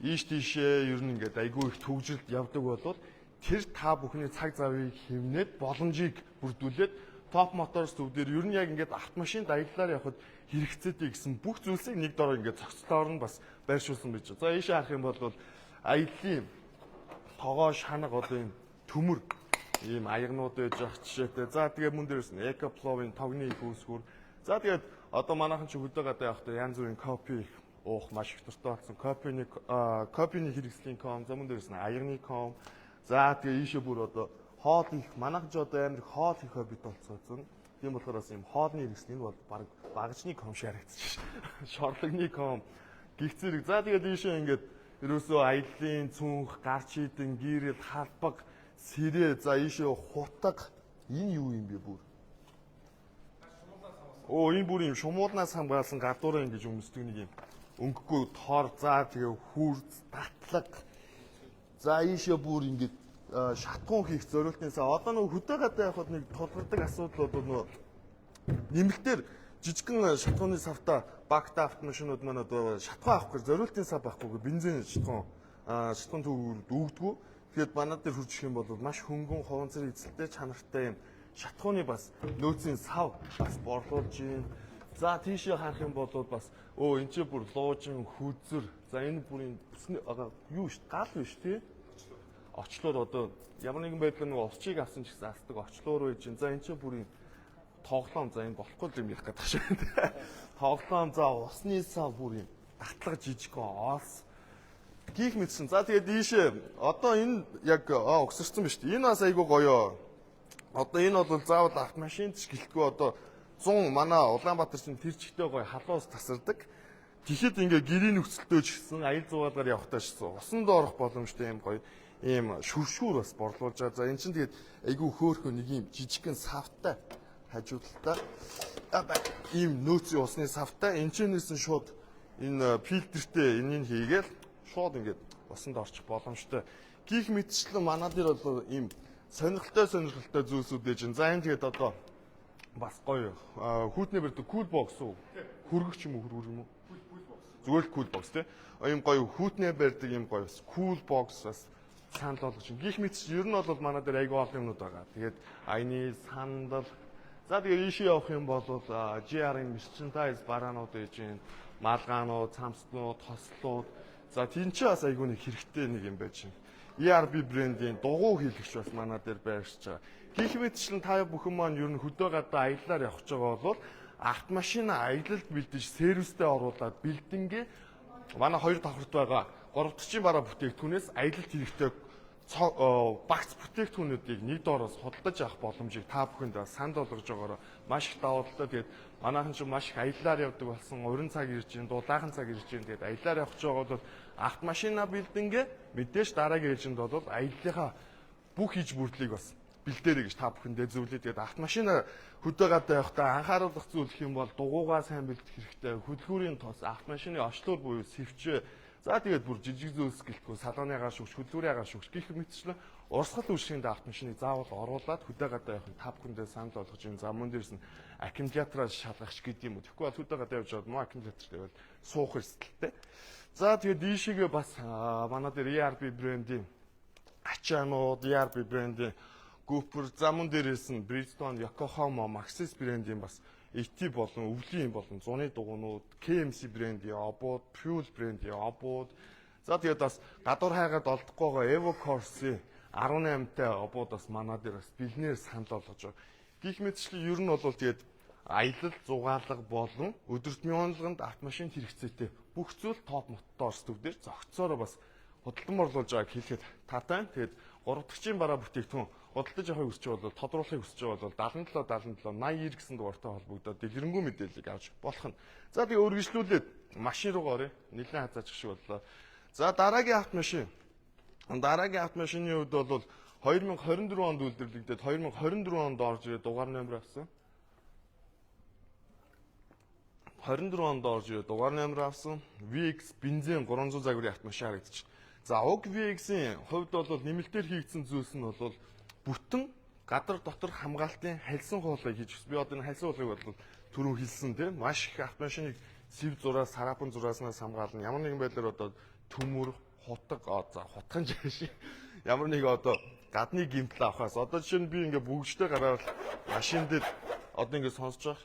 S1: ийш тийшээ ер нь ингээд айгүй их төвжилд явдаг болоод тэр та бүхний цаг завыг хэмнээд боломжийг бүрдүүлээд Top Motors төвдөр ер нь яг ингээд автомашинд аяллаар явхад хэрэгцээтэй гэсэн бүх зүйлсийг нэг дороо ингээд цогцлоор нь бас байршуулсан байж байгаа. За ийшээ харах юм бол аяллаа тогоо шанаг одоо юм төмөр ийм аягнууд байж байгаа жишээтэй. За тэгээ мөн дээрээс нь EcoPlov-ын тогны их үүсгүүр. За тэгээд одоо манайхан ч хөдөө гадаа явахдаа янз бүрийн кофе уух маш их дуртай болсон. Кофений хэрэгслийн ком, за мөн дээрээс нь аягны ком. За тэгээ ийшээ бүр одоо хоол их манайх ч одоо амар хоол их хоббит болцсон. Тийм болохоор бас юм хоолны хэрэгслийн бол баг багажны ком шиг харагдчих. Шорлогны ком гих зэрэг. За тэгээд ийшээ ингээд ерөөсөө аяллаа цүнх, гарч идэн, гэрэл, халбаг, сэрээ, за ийшээ хутаг. Энэ юу юм бэ бүр? Энэ бүр юм шумуулнаас хамгаалсан гадуураа ингэж өмсдөг нэг юм өнгөгүй тоор, за тэгээ хүүрц, татлаг. За ийшээ бүр ингэж шатхуун хийх зориултнасаа одоо нэг хөдөө гадаа явахад нэг тулгардаг асуудал бол нөгөө нэмэлтээр жижигхэн шатхууны савта багтаа автомашинууд маань одоо шатхуун авах гэж зориултын сав байхгүй бензин шатхуун төгөөрөд өгдөггүй. Тэгэхэд манад дээр хурж ирэх юм бол маш хөнгөн хуванцар эзэлтэй чанартай юм шатхууны бас нөөцийн сав бас борлуулж байна. За тийшээ харах юм бол бас энэ ч бүр луужин хүзэр. За энэ бүрийн юу шүү гал биш тий. Очлоор одоо ямар нэгэн байдлаар нэг усчийг авсан ч гэсэн асдаг очлоор байж гин. За энэ ч бүрийн тоглоом, за энэ болохгүй юм ярих гэдэг шиг. Тоглоом, за усны сав бүр юм татлага жижиг оос гих мэдсэн. За тэгээд ийшээ одоо энэ яг өгсөрсөн биз дээ. Энэ бас айгүй гоё. Одоо энэ бол заавал автомашин ч гэлтгүй одоо 100 манай Улаанбаатар чинь тэр чигтэй гоё халуус тасардаг. Тэгэхэд ингээ гэрийн нөхцөлтөө ч гэсэн аял зугаалгаар явахтаа ч гэсэн усанд орох боломжтой юм гоё ийм шүршүүр бас борлуулж байгаа. За эн чинь тэгээд айгүй хөөхөн нэг юм жижигхэн савтай хажуудалтаа ийм нөөцийн усны савтай энэчнээс нь шууд энэ фильтртэй энийг хийгээл шууд ингээд усанд орчих боломжтой. Гих мэтчлэн манай дээр бол ийм сонирхолтой зүйлсүүд ээж. За энэ тэгээд одоо бас гоё хүүтний барьдаг cool box уу? Хөргөгч юм уу хөргөр юм уу? Зүгээр л cool box тий. Ийм гоё хүүтний барьдаг ийм гоё cool box бас санал болгож байна. Гих мэт ер нь бол манай дээр айгүй олон юмнууд байгаа. Тэгээд айны сандал. За тэгээд ийшээ явах юм бол GR-ын Michelin Tires бараанууд ээж байна. Малгаанууд, цамцнууд, тослууд. За тийч бас айгүй нэг хэрэгтэй нэг юм байж байна. ERB брендийн дугуй хийлэгч бас манай дээр байршиж байгаа. Гэх мэтчлэн та бүхэн маань ер нь хөдөө гадаа аяллаар явж байгаа бол автомашина аялалд бэлдэж сервистэй оруулаад бэлдэнгээ манай 2 давхарт байгаа 3 дахь бараа бүтээгдэхүүнээс аялалд хэрэгтэй багц бүтээгдэхүүнүүдийг нэг доороос худалдаж авах боломжийг та бүхэнд санд болгож байгаараа маш их давуу талтай. Тэгээд манайхан ч маш их аяллаар явдаг болсон. Уран цаг ирж гин, дулаахан цаг ирж гин. Тэгээд аяллаар явж байгаа бол автомашина бэлдэнгээ мэдээж дараагийн ээлжинд бол аяллахаа бүх хийж бүрдлийг бас бэлдээрэй гэж та бүхэндээ зөвлөе. Тэгээд автомашина хөдөө гадаа явахдаа анхааруулах зүйл гэх юм бол дугуйгаа сайн бэлдэх хэрэгтэй. Хөдөлгүүрийн тос, автомашины очлуур буюу сэвчээ. За тэгээд бүр жижиг зүйлс гэлтгүй салооныгаа шүгч, хөдөлгүүрийгаа шүгч гэх мэтчлэн урсгал үйлчлэгэнд автомашиныг заавал оруулаад хөдөө гадаа явахын та бүхэндээ санд болгож юм. За мөн дээрс нь аккумулятораа шалгах гэдэг юм уу. Тэгэхгүй бол хөдөө гадаа явж байгаад муу аккумулятор тавиад суух эрсдэлтэй. За тэгээд дийшээгээ бас манай дээр ERB брендийн ачаанууд, ERB брендийн Cooper, за мөн дээрээс нь Bridgestone, Yokohama, Maxxis брендийн бас AT болон өвлийн болон зуны дугуйнууд, KMC брендийн обууд, Fuel брендийн обууд. За тэгээд бас гадуур хайгаад олдохгүй байгаа Evo Corsa 18-тай обууд бас манай дээр бас бэлнээр санал болгож байгаа. Гэх мэтчлэн ер нь бол тэгээд аялал, зугаалга болон өдөртмийн онолгонд автомашин хэрэгцээтэй бүх зүйл топ мотор студиэр зохицоороо бас худалдан орлуулж байгааг хэлэхэд таатай. Тэгээд 3 дахь бараа бүтээгдэхүүн худалдаж авахыг хүсэж бол тодруулахыг хүсэж бол 77 77 80 гэсэн дугаартай холбогдоод дэлгэрэнгүй мэдээллийг авч болох нь. За тэгээ үргэлжлүүлээд машин руу оръё. Нэлээд хазаачих шиг боллоо. За дараагийн автомашин. Дараагийн автомашины хувьд бол 2024 онд үйлдвэрлэгдээд 2024 онд орж ирээд дугаар номер авсан. 24 онд орж ирээд дугаар номер авсан. VX бензин 300 загварын автомашин харагдчих. За уг VX-ийн хувьд бол нэмэлтээр хийгдсэн зүйлс нь бол бүтэн гадар дотор хамгаалтын хальсан хуулийг хийж би одоо энэ хальсан хуулийг бол түрүү хэлсэн тийм маш их автомашиныг сэв зураас сарапан зурааснаас хамгаална. Ямар нэгэн байдлаар одоо төмөр, хутаг, за хутган жааш ямар нэг одоо гадны гимтэл авахаас одоо жишээ нь би ингээ бүгжтэй гараад машин дээр одоо ингээ сонсож байгаа.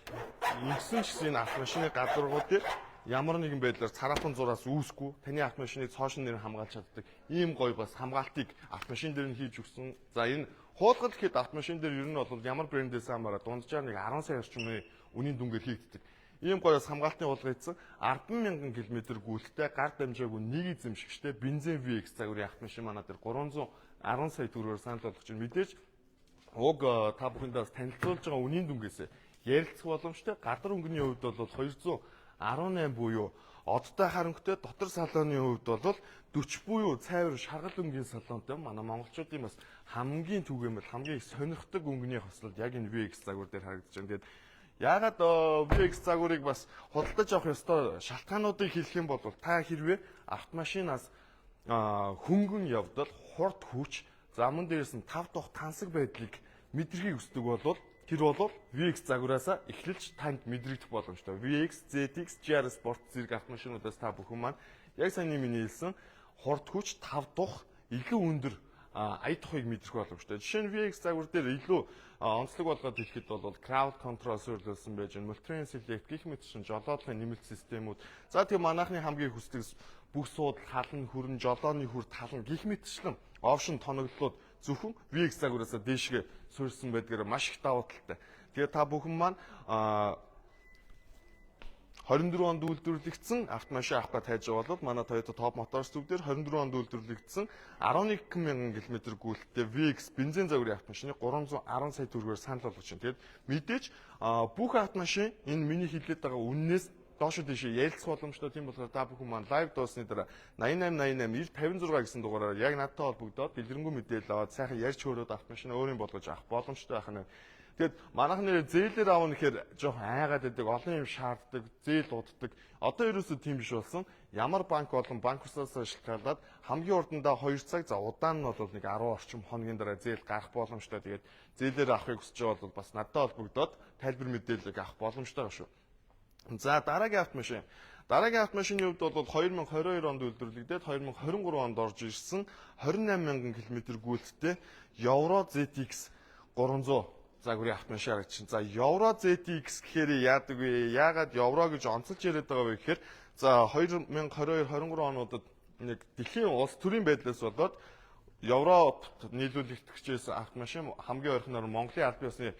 S1: Ингэсэн ч гэсэн энэ автомашины гадаргууд дээр ямар нэгэн байдлаар царапан зураас үүсгүй таны автомашиныг цоошин нэр хамгаалж чаддаг ийм гоё бас хамгаалтыг автомашин дээр нь хийж өгсөн. За энэ хуулгал гэхэд автомашин дээр ер нь бол ямар брэндээс хамаараа дунджаар нэг 10 сая орчмын үнийн дүнгээр хийгддэг. Ийм гоё бас хамгаалтын хуулга хийсэн 10,000 км гүйлттэй гар дамжаагүй нэг эзэмшигчтэй бензин VX загварын автомашин манай дээр 310 сая төгрөгөөр санал болгож байна. Мэдээж уг та бүхэндээ бас танилцуулж байгаа үнийн дүнгээс ярилцах боломжтой. Гадар өнгөний хувьд бол 218 буюу одтой харанхуйтай дотор салооны хувьд бол 40 буюу цайвар шаргал өнгийн салонтой манай монголчуудын бас хамгийн түгээмэл хамгийн их сонирхдаг өнгөний хослол яг энэ VX загвар дээр харагдаж байна. Тэгээд яагаад VX загварыг бас худалдаж авах ёстой шалтгаануудыг хэлэх юм бол та хэрвээ автомашинаас хөнгөн явдал хурд хүч замун дээрээс нь тав тухь тансаг байдлыг мэдрхийг хүсдэг бол тэр бол VX загвараасаа эхлэлж танд мэдрэгдэх боломжтой. VX, ZX, GR Sport зэрэг автомашинуудаас та бүхэн маань яг сайн миний хэлсэн хурд хүч тав тухь илүү өндөр ая тухыг мэдрэх боломжтой. Жишээ нь VX загвар дээр илүү онцлог болгоод хэлэхэд бол crowd control суурилсан байж байна. Multi-train select гэх мэт чинь жолоодлын нэмэлт системүүд. За тэгээ манайхны хамгийн хүсдэг бүх суудал халан хүрэн жолооны хүрд халан гэх мэтчлэн опшн тоноглолууд зөвхөн VX загвараасаа дээшгээ суурилсан байдгаар маш их давуу талтай. Тэгээ та бүхэн маань 24 онд үйлдвэрлэгдсэн автомашин авах гэж хайж байгаа бол манай Toyota Top Motors зүгдэр 24 онд үйлдвэрлэгдсэн 11,000 км гүйлттэй VX бензин загварын автомашиныг 310 сая төгрөгөөр санал болгож байна. Тэгээд мэдээж бүх автомашин энэ миний хэлээд байгаа үннээс доош дэше ярилцах боломжтой. Тийм болохоор та бүхэн маань лайв дуусны дараа 8888 956 гэсэн дугаараар яг надтай холбогдоод дэлгэрэнгүй мэдээлэл аваад сайхан ярьж хөөрөөд автомашин өөрийн болгож авах боломжтой байх нь. Тэгэд манайхны зээлээр аавна гэхээр жоохон айгаад байдаг, олон юм шаарддаг, зээл дууддаг. Одоо ерөөсөө тийм биш болсон. Ямар банк болон банкусаас шалтгаалаад хамгийн урдандаа 2 цаг, за удаан нь бол нэг 10 орчим хоногийн дараа зээл гарах боломжтой. Тэгээд зээлээр авахыг хүсэж байгаа бол бас надтай холбогдоод тайлбар мэдээлэл авах боломжтой байна шүү. За дараагийн автомашин. Дараагийн автомашины хувьд бол 2022 онд үйлдвэрлэгдээд 2023 онд орж ирсэн 28,000 км гүйлттэй Euro ZX 300 загварын автомашин харагдчихна. За Euro ZX гэхээр яадаг вэ? Яагаад Euro гэж онцолж яриад байгаа вэ гэхээр за 2022-23 онуудад нэг дэлхийн улс төрийн байдлаас болоод Европт нийлүүлэгдэхчээс автомашин хамгийн ойрхоноор Монголын албан ёсны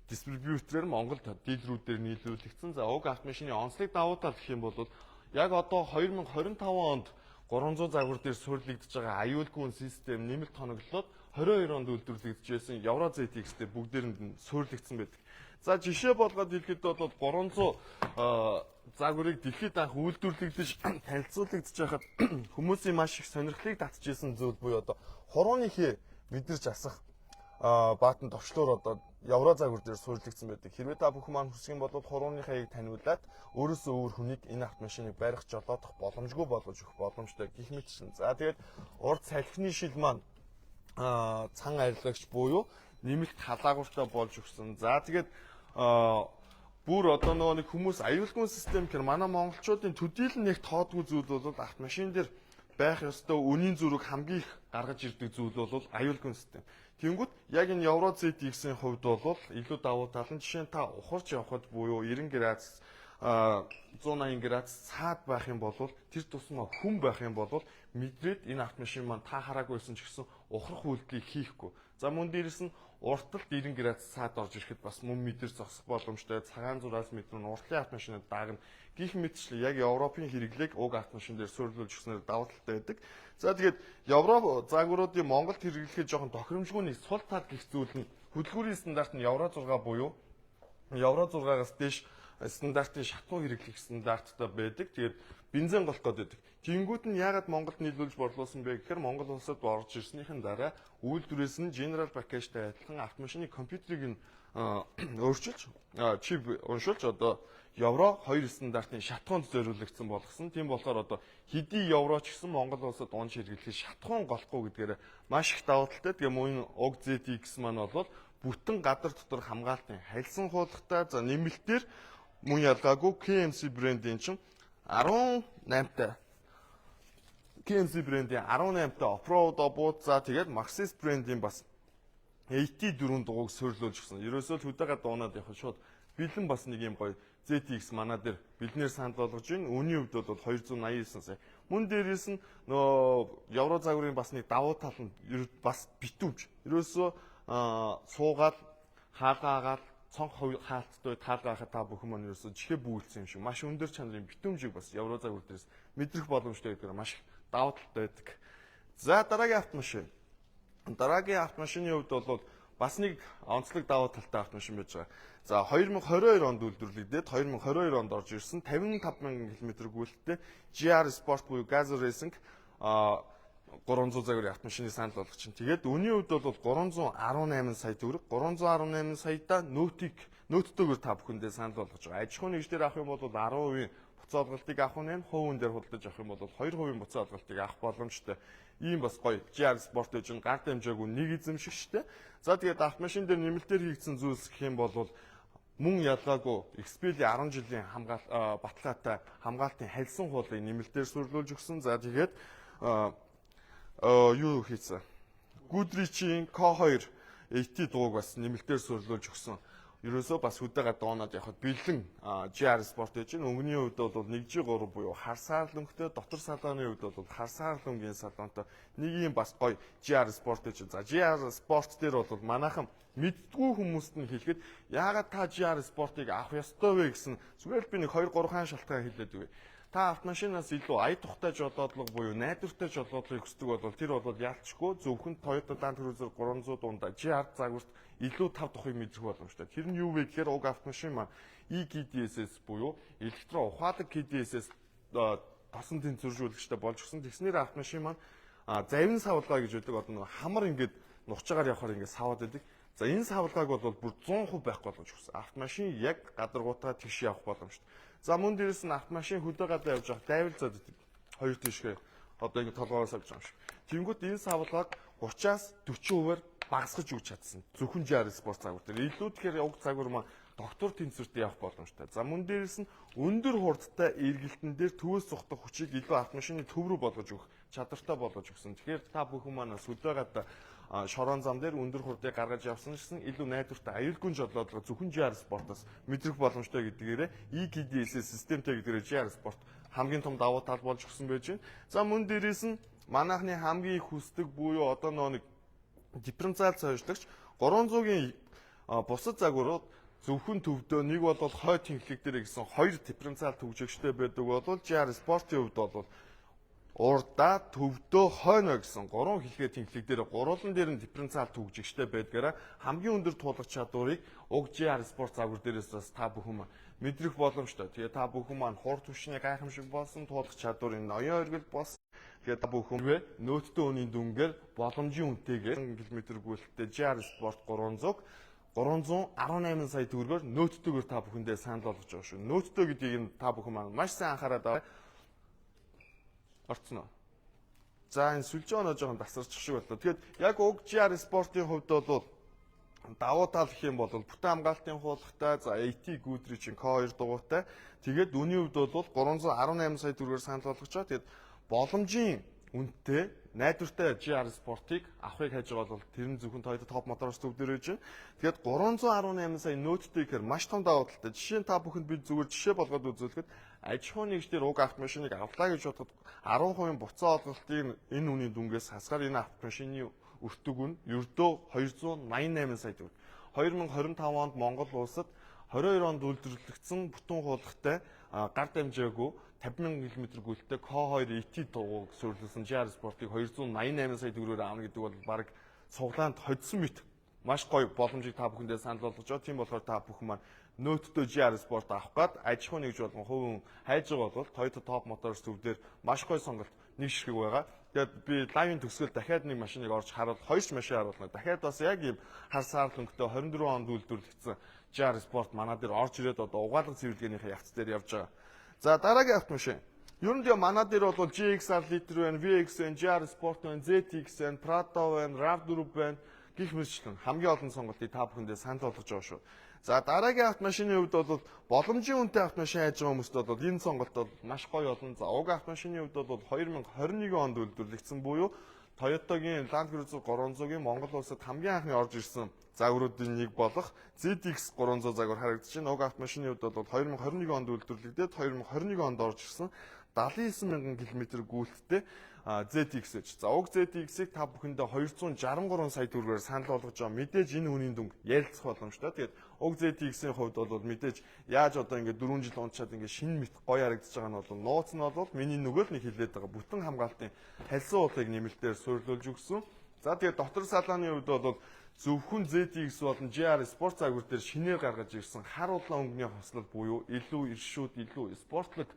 S1: дистрибьюторээр Монголд дилерүүдээр нийлүүлэгдсэн. За уг автомашины онцлог давуу тал гэх юм бол яг одоо 2025 онд 300 загвар дээр суурилэгдэж байгаа аюулгүй систем нэмэлт хоноглолоод 22 онд үйлдвэрлэгдэж байсан Евро ZX дээр бүгдээрэнд нь суурилэгдсэн байдаг. За жишээ болгоод хэлэхэд бол 300 загварыг дэлхийд анх үйлдвэрлэгдэж танилцуулагдж байхад хүмүүсийн маш их сонирхлыг татчихсан зүйл буюу одоо хорооны хий мэдэрч асах баатан товчлуур одоо Евро загвар дээр суурилагдсан байдаг. Хэрвээ та бүхэн маань хүсэх юм бол хорооны хаяг таниулаад өөрөөсөө өөр хүнийг энэ автомашиныг барих жолоодох боломжгүй болгож өгөх боломжтой гэх мэтчин. За тэгээд урд салхины шил маань цан арилгагч буюу нэмэлт халаагууртай болж өгсөн. За тэгээд бүр одоо нэг хүмүүс аюулгүй систем гэхээр манай монголчуудын төдийлөн нэг тоодгүй зүйл бол автомашин дээр байх ёстой үнийн зүрэг хамгийн их гаргаж ирдэг зүйл бол аюулгүй систем. Тэнгүүд яг энэ Евро ZX-ийн хувьд бол илүү давуу тал нь жишээ нь та ухарч явхад буюу 90 градус 180 градус цаад байх юм бол тэр тусмаа хүн байх юм бол мэдрээд энэ автомашин маань та хараагүйсэн ч гэсэн ухрах үйлдэлийг хийхгүй. За мөн дээрэс нь урталт 90 градус цаад орж ирэхэд бас мөн мэдэр зогсох боломжтой. Цагаан зураас мэдрэн уртлын автомашиныг даагна. Гэх мэтчлэн яг Европын хэрэглээг уг автомашин дээр суурилуулж өгснээр давуу талтай байдаг. За тэгээд Евро загваруудын Монголд хэрэглэхэд жоохон тохиромжгүй нэг сул тал гэх зүйл нь хөдөлгүүрийн стандарт нь Евро 6 буюу Евро 6-аас дээш стандартын шатуу хэрэглэх стандарттай байдаг. Тэгээд бензин голох гэдэг. Тэнгүүд нь яагаад Монголд нийлүүлж борлуулсан бэ гэхээр Монгол улсад орж ирснийхэн дараа үйлдвэрээс нь General Package-тай адилхан автомашины компьютерийг нь өөрчилж чип уншуулж одоо Евро 2 стандартын шатхуунд зориулагдсан болгосон. Тийм болохоор одоо хэдий евро ч гэсэн Монгол улсад унж хэрэглэхэд шатхуун голохгүй гэдгээр маш их давуу талтай. Тэгээ мөн уг ZX маань бол бүтэн гадар дотор хамгаалтын харьцан хуулгатай за нэмэлтээр мөн ялгаагүй KMC брендийн чинь 18-тай KMC брендийн 18-тай Offroad обууд за тэгээд Maxxis брендийн бас 84 дугуйг суйрлуулж гисэн. Ерөөсөө л хөдөөгээ дуунаад явах шууд бэлэн бас нэг юм гоё ZX манай дээр бэлнээр санал болгож байна. Үүний хувьд бол 289 сая. Мөн дээрээс нь нөө Евро загварын бас нэг давуу тал нь бас битүүмж. Ерөөсөө суугаад хаагаагаад цонх хаалттай таалгаахад та бүхэн маань ерөөсөө жихээ бүүлсэн юм шиг маш өндөр чанарын битүүмжийг бас Евро загвар дээрээс мэдрэх боломжтой гэдгээр маш их давуу талтай байдаг. За дараагийн автомашин. Дараагийн автомашины хувьд бол бас нэг онцлог давуу талтай автомашин байж байгаа. За 2022 онд үйлдвэрлэгдээд 2022 онд орж ирсэн 55,000 км гүйлттэй GR Sport буюу Gazoo Racing 300 загварын автомашины санал болгож чинь. Тэгээд үүний хувьд бол 318 сая төгрөг, 318 саяда нөөттөөр та бүхэндээ санал болгож байгаа. Аж ахуйн нэгжээр авах юм бол 10% буцаа олголтыг авах нь 1% дээр худалдаж авах юм бол 2% буцаа олголтыг авах боломжтой. Ийм бас гоё GR Sport гэж гарт хэмжээгүй нэг эзэмших штэ. За тэгээд автомашин дээр нэмэлтээр хийгдсэн зүйлс гэх юм бол мөн ялгаагүй Xpeli 10 жилийн баталгаатай хамгаалтын харьцан хуулийг нэмэлтээр суйрлуулж өгсөн. За тэгээд юу хийсэн? Goodrich-ийн K2 80 дууг бас нэмэлтээр суйрлуулж өгсөн. Ерөөсөө бас хөдөөгээ дооноод явхад бэлэн GR Sport гэж байна. Өнгөний хувьд бол 1G3 буюу харсаар лөнгөтэй, дотор салааны хувьд бол харсаар лөнгийн салаантай нэг юм бас гоё GR Sport гэж. За GR Sport дээр бол манайхан мэддгүй хүмүүст нь хэлэхэд яагаад та GR Sport-ыг авах ёстой вэ гэсэн зүгээр л би нэг 2 3 хаан шалтгаан хэлээд өгье. Та автомашинаас илүү ая тухтай жолоодлого буюу найдвартай жолоодлогыг хүсдэг бол тэр бол яалтчгүй зөвхөн Toyota Land Cruiser 300 дундаа GR загварт илүү тав тухыг мэдрэх боломжтой. Тэр нь юу вэ гэхээр уг автомашин маань EKDSS буюу электрон ухаалаг KDSS тосон тэнцвэржүүлэгчтэй болж гисэн. Тэгснээр автомашин маань завин савлгаа гэж үүдэг одоо хамар ингээд нухчаагаар явахаар ингээд саваад байдаг. За энэ савлгааг бол бүр 100% байхгүй болгож өгсөн. Автомашин яг гадаргуутаа тэгш явах боломжтой. За мөн дээрээс нь автомашин хөдөө гадаа явж байгаа дайвал зод идэг. Хоёр тишгээ одоо ингэ толгоороос авч байгаа юм шиг. Тэнгүүд энэ савлгааг 30-аас 40%-аар багасгаж өгч чадсан. Зөвхөн GR Sport загвар дээр. Илүү тэгэхээр уг загвар маань доктор тэнцвэртэй явах боломжтой. За мөн дээрээс нь өндөр хурдтай эргэлтэн дээр төвөөс цухтах хүчийг илүү автомашины төв рүү болгож өгөх чадвартай болгож өгсөн. Тэгэхээр та бүхэн маань хөдөө гадаа шорон зам дээр өндөр хурдыг гаргаж явсан гэсэн илүү найдвартай аюулгүй жолоодлого зөвхөн GR Sport-аас мэдрэх боломжтой гэдгээрээ EKDSS системтэй гэдгээрээ GR Sport хамгийн том давуу тал болж өгсөн байж байна. За мөн дээрээс нь манайхны хамгийн их хүсдэг буюу одоо нэг дифференциал цаашлагч 300-ийн бусад загварууд зөвхөн төвдөө нэг бол хойд тэнхлэг дээр гэсэн хоёр дифференциал төвжигчтэй байдаг бол GR Sport-ийн хувьд бол урдаа төвдөө хойно гэсэн гурван хэлхээ тэнхлэг дээр гурван дээр нь дифференциал төвжигчтэй байдгаараа хамгийн өндөр туулах чадварыг уг GR Sport загвар дээрээс бас та бүхэн мэдрэх боломжтой. Тэгээ та бүхэн маань хурд түвшний гайхамшиг болсон, туулах чадварын ноён оргил болсон. Тэгээ та бүхэн нөөцтэй үнийн дүнгээр боломжийн үнэтэйгээр км гүйлттэй GR Sport 318 сая төгрөгөөр нөөцтэйгээр та бүхэндээ санал болгож байгаа шүү. Нөөцтэй гэдгийг нь та бүхэн маань маш сайн анхаараад байгаа. Орцноо. За энэ сүлжээ оноо жоохон тасарчих шиг боллоо. Тэгэхээр яг уг GR Sport-ийн хувьд бол давуу тал гэх юм бол бүтэн хамгаалтын хуулгатай, за AT гүйдрийн K2 дугуйтай. Тэгээд үнийн хувьд бол 318 сая төгрөгөөр санал болгож байгаа. Тэгээд боломжийн үнэтэй найдвартай GR Sport-ыг авахыг хайж байгаа бол тэр нь зөвхөн Toyota Top Motors төв дээр байж байна. Тэгээд 318 сая нөөцтэй гэхээр маш том давуу талтай. Жишээ нь та бүхэнд би зүгээр жишээ болгоод үзүүлэхэд аж ахуйн нэгжлэр уг автомашиныг авлаа гэж бодоход 10% буцаа олголтын энэ үнийн дүнгээс хасгаар энэ автомашины өртөг нь ердөө 288 сая төгрөг. 2025 онд Монгол улсад 22 онд үйлдвэрлэгдсэн бүтэн хуулгатай гар дамжаагүй 50,000 км гүйлттэй K2 ET дугуйг суурилсан GR Sport-ыг 288 сая төгрөгөөр аавна гэдэг бол баг цуглаанд хоцсон мэт маш гоё боломжийг та бүхэндээ санал болгож байгаа. Тийм болохоор та бүхэн маань нөөцтэй GR Sport авах гад аж ахуйн нэгж болгон хувийн хайж байгаа бол Toyota Top Motors төвдөр маш гоё сонголт нэг ширхэг байгаа. Тэгээд би лайвын төгсгөл дахиад нэг машиныг орж харуул хоёр ч машин харуулна. Дахиад бас яг ийм хар саар өнгөтэй 24 онд үйлдвэрлэгдсэн GR Sport манай дээр орж ирээд одоо угаалга цэвэрлэгээнийхээ явц дээр явж байгаа. За дараагийн автомашин. Ер нь манай дээр бол GXR литр байна, VX байна, GR Sport байна, ZX байна, Prado байна, RAV4 байна гэх мэтчлэн хамгийн олон сонголтыг та бүхэндээ санал болгож байгаа шүү. За дараагийн автомашины хувьд бол боломжийн үнэтэй автомашин хайж байгаа хүмүүст бол энэ сонголт бол маш гоё олон. За уг автомашины хувьд бол 2021 онд үйлдвэрлэгдсэн буюу Toyota-гийн Land Cruiser 300-гийн Монгол улсад хамгийн анхны орж ирсэн загваруудын нэг болох ZX 300 загвар харагдаж байна. Уг автомашины хувьд бол 2021 онд үйлдвэрлэгдээд 2021 онд орж ирсэн 79,000 км гүйлттэй ZX гэж. За уг ZX-ийг та бүхэндээ 263 сая төгрөгөөр санал болгож байгаа. Мэдээж энэ үнийн дүнг ярилцах боломжтой. Тэгээд уг ZX-ийн хувьд бол мэдээж яаж одоо ингээд 4 жил унтчаад ингээд шинэ мэт гоё харагдаж байгаа нь бол нууц нь бол миний нөгөө л нэг хэлээд байгаа. Бүтэн хамгаалтын халисан уулыг нэмэлтээр суйрлуулж өгсөн. За тэгээд дотор салааны хувьд бол зөвхөн ZX болон GR Sport загвар дээр шинээр гаргаж ирсэн хар улаан өнгөний хослол буюу илүү иршүүд, илүү спортлог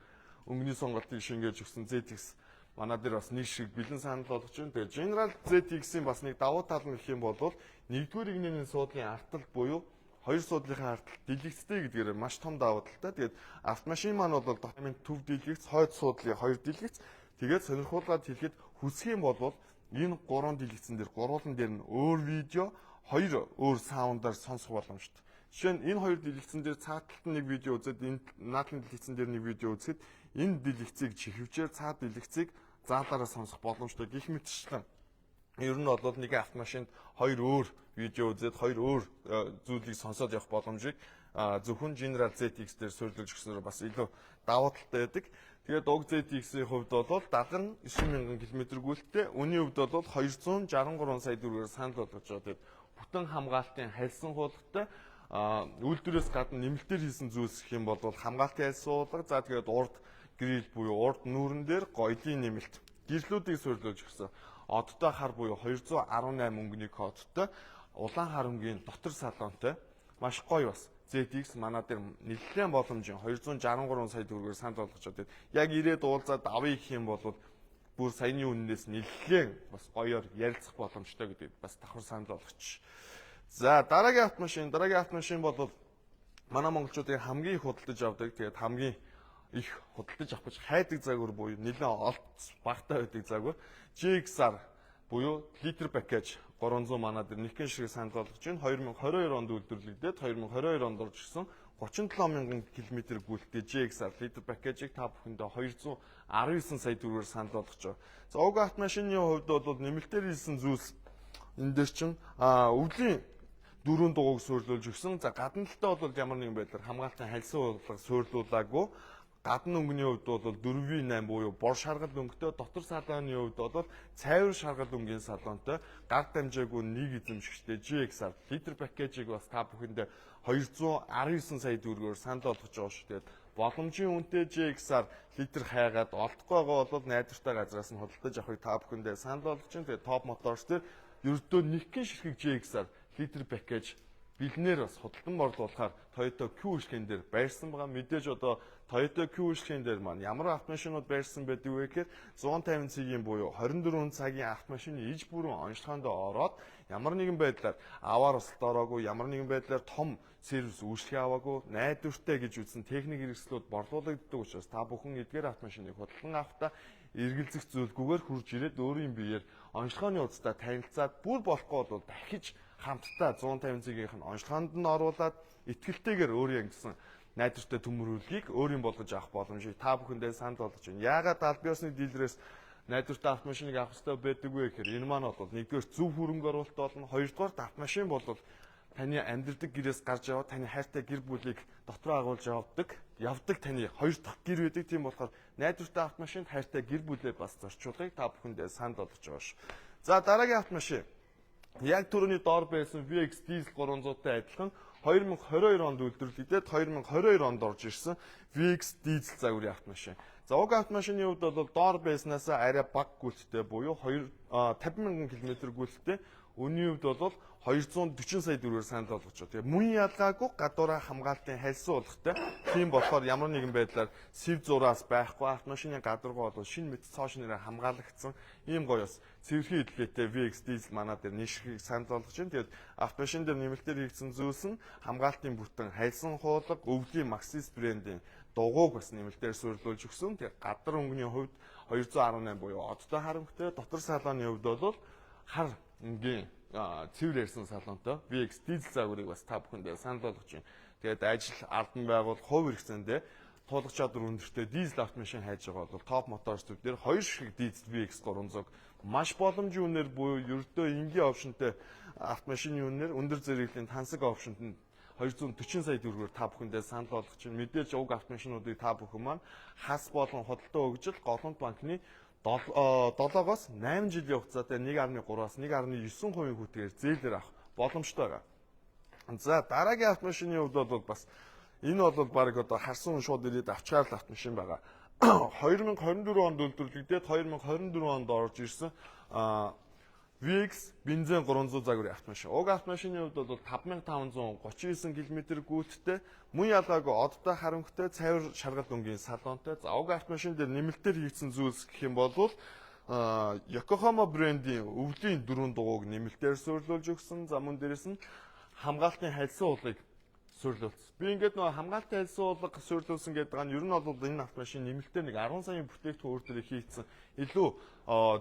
S1: өнгөний сонголтыг шингээж өгсөн ZX манай дээр бас нэг шиг бэлэн санал болгож байна. Тэгээд General ZX-ийн бас нэг давуу тал нь гэх юм бол нэгдүгээр игнэний суудлын артал буюу хоёр суудлынхаа артал дэлгэцтэй гэдгээр маш том давуу талтай. Тэгээд автомашин маань бол дотоомын төв дэлгэц, хойд суудлын хоёр дэлгэц. Тэгээд сонирхуулгаад хэлэхэд хүсэх юм бол энэ гурван дэлгэцэн дээр гурван дээр нь өөр видео, хоёр өөр саундаар сонсох боломжтой. Жишээ нь энэ хоёр дэлгэцэн дээр цаад талд нэг видео үзээд энэ наадмын дэлгэцэн дээр нэг видео үзэхэд энэ дэлгэцийг чихвчээр цаад дэлгэцийг заалаараа сонсох боломжтой гэх мэтчлэн. Ер нь бол нэг автомашинд хоёр өөр видео үзээд хоёр өөр зүйлийг сонсоод явах боломжийг зөвхөн General ZX дээр суйрлуулж өгснөөр бас илүү давуу талтай байдаг. Тэгээд уг ZX-ийн хувьд бол 79,000 км гүйлттэй, үнийн хувьд бол 263 сая төгрөгөөр санал болгож байгаа. Тэгээд бүтэн хамгаалтын халисан хуулгатай үйлдвэрээс гадна нэмэлтээр хийсэн зүйлс гэх юм бол хамгаалтын аль суулга, за тэгээд урд грил буюу урд нүүрэн дээр гоёлын нэмэлт гэрлүүдийг суйрлуулж өгсөн. Одтой хар буюу 218 өнгөний кодтой улаан хар өнгөний дотор салонтой маш гоё бас ZX манай дээр нэлээд боломжийн 263 сая төгрөгөөр санал болгож байгаа. Яг ирээд уулзаад авъя гэх юм бол бүр саяны үннээс нэлээд бас гоёор ярилцах боломжтой гэдэг бас давхар санал болгоч. За дараагийн автомашин бол манай монголчуудын хамгийн их худалдаж авдаг, тэгээд хамгийн их худалдаж авах гэж хайдаг загвар буюу нэлээд олд багтаа байдаг загвар GXR буюу литр пакэж 300 манай дээр нэгэн ширхэг санал болгож байна. 2022 онд үйлдвэрлэгдээд 2022 онд орж ирсэн 37,000 км гүйлттэй GXR литр пакэжийг та бүхэндээ 219 сая төгрөгөөр санал болгож байгаа. За уг автомашины хувьд бол нэмэлтээр хийсэн зүйлс энэ дээр чинь өвлийн дөрөв дугуйг суйрлуулж өгсөн. За гадна талтай бол ямар нэгэн байдлаар хамгаалтын халисан уулга суйрлуулаагүй. гадны өнгөний хувьд бол 4V8 буюу бор шаргал өнгөтэй, дотор салааны хувьд бол цайвар шаргал өнгийн салонтой, гар дамжаагүй нэг эзэмшигчтэй GXR литр пакэжийг бас та бүхэндээ 219 сая төгрөгөөр санал болгож байгаа шүү. Тэгээд боломжийн үнэтэй GXR литр хайгаад олдохгүй байгаа бол найдвартай газраас нь худалдаж авахыг та бүхэндээ санал болгож байна. Тэгээд Top Motors дээр ердөө нэгхэн ширхэг GXR литр пакэж бэлнээр бас худалдан борлуулахаар Toyota Q ширхэн дээр байрсан байгаа. Мэдээж одоо Toyota Q ширхэн дээр маань ямар автомашинууд байрсан байдаг вэ гэхээр 150 цэгийн буюу 24 цагийн автомашины иж бүрэн онцлогоонд ороод ямар нэгэн байдлаар аваар усалт ороогүй, ямар нэгэн байдлаар том сервис үйлчлэх аваагүй, найдвартай гэж үзсэн техник хэрэгслүүд борлуулагддаг учраас та бүхэн эдгээр автомашиныг худалдан авахдаа эргэлзэх зүйлгүйгээр хурж ирээд өөрийн биеэр онцлогооны удаа танилцаад бүр болохгүй бол дахиж хамтдаа 150 цэгийнх нь онцлогоонд нь оруулаад итгэлтэйгээр өөрийн гэсэн найдвартай төмөрүүлгийг өөрийн болгож авах боломжийг та бүхэндээ санал болгож байна. Яагаад аль биесны дилерээс найдвартай автомашиныг авах хэрэгтэй байдаг вэ гэхээр энэ маань бол нэгдүгээр зөв хөрөнгө оруулалт болно, хоёрдугаар автомашин бол таны амьдардаг гэрээс гарч яваад таны хайртай гэр бүлийг дотроо агуулж явдаг таны хоёр дахь гэр байдаг. Тийм болохоор найдвартай автомашинд хайртай гэр бүлээ бас зорчуулахыг та бүхэндээ санал болгож байгаа ш. За дараагийн автомашин яг түрүүний доор байсан VX Diesel 300-тай адилхан 2022 онд үйлдвэрлэгдээд 2022 онд орж ирсэн VX Diesel загварын автомашин. За уг автомашины хувьд бол доор байснаас арай бага гүйлттэй буюу 50,000 км гүйлттэй. Үнийн хувьд бол 240 сая төгрөгөөр санал болгож байна. Тэгээ мөн ялгаагүй гадуураа хамгаалтын хальсан уулгатай. Тийм болохоор ямар нэгэн байдлаар сэв зураас байхгүй автомашины гадаргуу бол шинэ мэт цоош нэрээр хамгаалагдсан ийм гоё бас цэвэрхэн идэлгээтэй VX Diesel манай дээр нийшгийг санал болгож байна. Тэгээд автомашин дээр нэмэлтээр хийгдсэн зүйлс нь хамгаалтын бүтэн хальсан хуулга, өвлийн Maxxis брендийн дугуйг бас нэмэлтээр суйрлуулж өгсөн. Тэгээд гадар өнгөний хувьд 218 буюу одтой харамгтай, дотор салааны хувьд бол хар энгийн цэвэр ярьсан салонтой VX Diesel загварыг бас та бүхэндээ санал болгож байна. Тэгээд ажил албан байгуулалт хувь хэрэгцээндээ туулах чадвар өндөртэй дизель автомашин хайж байгаа бол Top Motors төв дээр хоёр ширхэг дизель VX 300 маш боломжийн үнээр буюу ердөө энгийн опшнтэй автомашины үнээр өндөр зэрэглэлийн тансаг опшнд нь 240 сая төгрөгөөр та бүхэндээ санал болгож байна. Мэдээж уг автомашинуудыг та бүхэн маань хас болон худалдаа өгжил Голомт банкны 7-оос 8 жилийн хугацаатай 1.3-аас 1.9% хүүтэгээр зээлээр авах боломжтой байгаа. За дараагийн автомашины хувьд бол бас энэ бол баг одоо харсан шууд ирээд авчгаар л автомашин байгаа. 2024 онд үйлдвэрлэгдээд 2024 онд орж ирсэн VX бензин 300 загварын автомашин. Уг автомашины хувьд бол 5539 км гүйцэтгэж мөн ялгаагүй одтой харамгтай цайвар шаргал өнгийн салонтой. За уг автомашин дээр нэмэлтээр хийгдсэн зүйлс гэх юм бол Yokohama брендийн өвлийн 4 дугуйг нэмэлтээр суйрлуулж өгсөн. За мөн дээрэс нь хамгаалтын хальсан уулыг суйрлуулсан. Би ингээд нөгөө хамгаалтын хальсан уулга суйрлуулсан гэдэг нь ер нь бол энэ автомашин нэмэлтээр нэг 10 саяын бүтээгдэхүүн өөртөө хийгдсэн. Илүү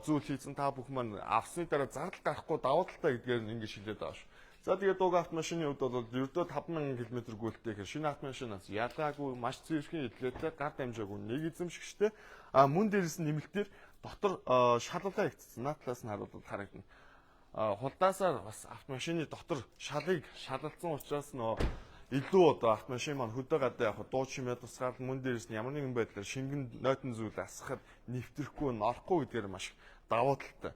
S1: зүйл хийсэн та бүхэн маань авсны дараа зардал гарахгүй давуу талтай гэдгээр нь ингэ шилээд байгаа шүү. За тэгээд уг автомашины хувьд бол ердөө 50,000 км гүйлттэй гэхээр шинэ автомашинаас ялгаагүй маш цэвэрхэн эдлээтэй гар дамжаагүй нэг эзэмшигчтэй. Мөн дээрээс нь нэмэлтээр дотор шалгалаа хийгдсэн. Наад талаас нь харуулбал харагдана. Хулдаасаар бас автомашины дотор шалыг шалгалсан учраас нөө илүү одоо автомашин маань хөдөө гадаа явах дуу чимээ тусгаад мөн дээрээс нь ямар нэгэн байдлаар шингэн нойтон зүйл асахад нэвтрэхгүй норохгүй гэдгээр маш давуу талтай.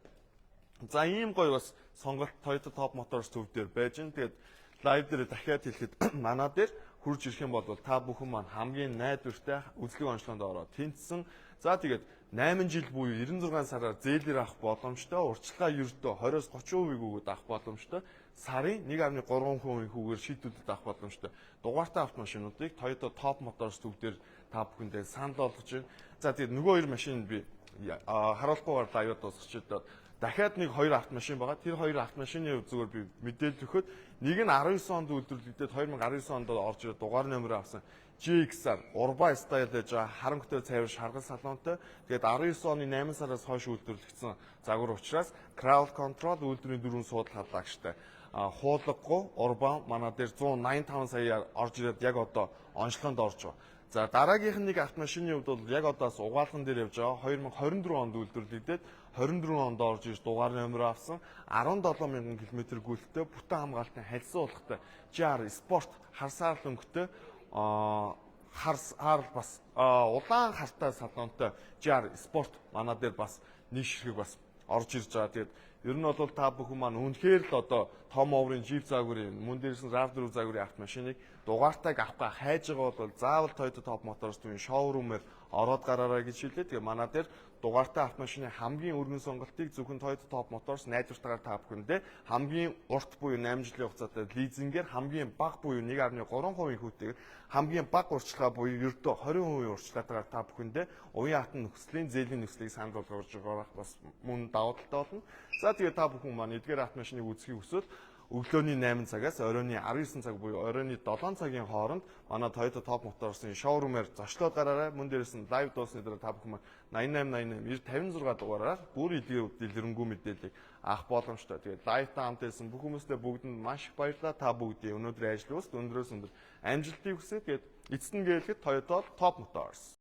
S1: За ийм гоё бас сонголт Toyota Top Motors төв дээр байж гэн. Тэгээд лайв дээр дахиад хэлэхэд манай дээр хурж ирэх юм бол та бүхэн маань хамгийн найдвартай үзлэг онцлогоонд ороод тэнцсэн. За тэгээд 8 жил буюу 96 сараар зээлээр авах боломжтой, урьдчилгаа ердөө 20-30% өгөөд авах боломжтой. Сарын 1.3% хүүгээр шийдвэрлэд авах боломжтой. Дугаартай автомашинуудыг Toyota Top Motors төв дээр та бүхэндээ санал болгож байна. За тэгээд нөгөө хоёр машин би харуулгүйгээр лайвд дуусчихад дахиад нэг хоёр автомашин байгаа. Тэр хоёр автомашины зүгээр би мэдээлэл өгөхөд нэг нь 19 онд үйлдвэрлэгдээд 2019 онд орж ирээд дугаар нөмрөө авсан GXR Urban Style гэж харамгтай цайвар шаргал салонтой. Тэгээд 19 оны 8 сараас хойш үйлдвэрлэгдсэн загвар учраас Crowd Control үйлдвэрийн дөрвөн суудлах халагчтай. Хуулгагүй Urban манай дээр 185 саяар орж ирээд яг одоо онцлогоонд орж байгаа. За дараагийнх нь нэг автомашины хувьд бол яг одоос угаалган дээр явж байгаа 2024 онд үйлдвэрлэгдээд 24 онд орж ирж дугаар нөмрөө авсан 17,000 км гүйлттэй бүтэн хамгаалтын хальсан уулгатай GR Sport харсаар өнгөтэй хар бас улаан хартай салонтой GR Sport манай дээр бас нэг ширхэг бас орж ирж байгаа. Тэгээд ер нь бол та бүхэн маань үнэхээр л одоо том оврын Jeep загварын мөн дээрээс нь RAV4 загварын автомашиныг дугаартайг авахгаа хайж байгаа бол заавал Toyota Top Motors түүний шоурумээр ороод гараарай гэж хэлээ. Тэгээ манай дээр дугаартай автомашины хамгийн өргөн сонголтыг зөвхөн Toyota Top Motors найдвартайгаар та бүхэндээ хамгийн урт буюу 8 жилийн хугацаатай лизингээр хамгийн бага буюу 1.3% хүүтэйгээр хамгийн бага урьдчилгаа буюу ердөө 20% урьдчилгаатайгаар та бүхэндээ уян хатан нөхцөлийн зээлийн нөхцөлийг санал болгож байгаа бас мөн давуу талтай болно. За тэгээ та бүхэн маань эдгээр автомашиныг үзэхийг хүсвэл өглөөний 8 цагаас оройн 19 цаг буюу оройн 7 цагийн хооронд манай Toyota Top Motors-ын шоурумаар зочлоод гараарай. Мөн дээрээс нь лайв дуусны дараа та бүхэн 8888 956 дугаараар бүр дэлгэрэнгүй мэдээллийг авах боломжтой. Тэгээд лайвтай хамт байсан бүх хүмүүстээ бүгдэнд маш их баярлалаа. Та бүгдийн өнөөдрийн ажил үйлс өндрөөс өндөр амжилтыг хүсье. Тэгээд эцэст нь гэлэхэд Toyota Top Motors